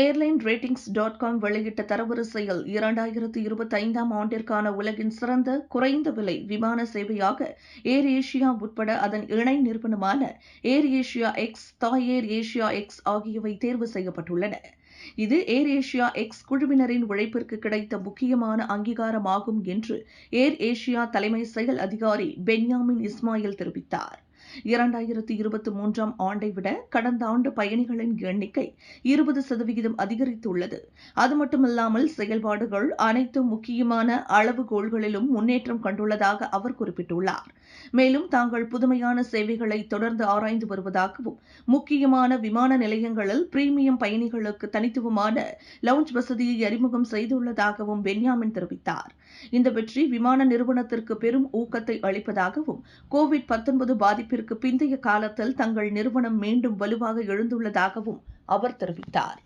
airlineratings.com வெளியிட்ட தரவரிசையில் 2025ஆம் ஆண்டிற்கான உலகின் சிறந்த குறைந்த விலை விமான சேவையாக ஏர் ஏஷியா உட்பட அதன் இணை நிறுவனமான ஏர் ஏஷியா எக்ஸ், தாய் ஏர் ஏஷியா எக்ஸ் ஆகியவை தேர்வு செய்யப்பட்டுள்ளன. இது ஏர் ஏஷியா எக்ஸ் குழுவினரின் உழைப்பிற்கு கிடைத்த முக்கியமான அங்கீகாரமாகும் என்று ஏர் ஏஷியா தலைமை செயல் அதிகாரி பென்யாமின் இஸ்மாயில் தெரிவித்தார். 2023ஆம் ஆண்டை விட கடந்த ஆண்டு பயணிகளின் எண்ணிக்கை 20% அதிகரித்துள்ளது. அது மட்டுமல்லாமல் செயல்பாடுகள் அனைத்து முக்கியமான அளவுகோல்களிலும் முன்னேற்றம் கண்டுள்ளதாக அவர் குறிப்பிட்டுள்ளார். மேலும் தாங்கள் புதுமையான சேவைகளை தொடர்ந்து ஆராய்ந்து வருவதாகவும், முக்கியமான விமான நிலையங்களில் பிரீமியம் பயணிகளுக்கு தனித்துவமான லவுஞ்ச் வசதியை அறிமுகம் செய்துள்ளதாகவும் பென்யாமின் தெரிவித்தார். இந்த வெற்றி விமான நிறுவனத்திற்கு பெரும் ஊக்கத்தை அளிப்பதாகவும், கோவிட்-19 பாதிப்பிற்கு பிந்தைய காலத்தில் தங்கள் நிறுவனம் மீண்டும் வலுவாக எழுந்துள்ளதாகவும் அவர் தெரிவித்தார்.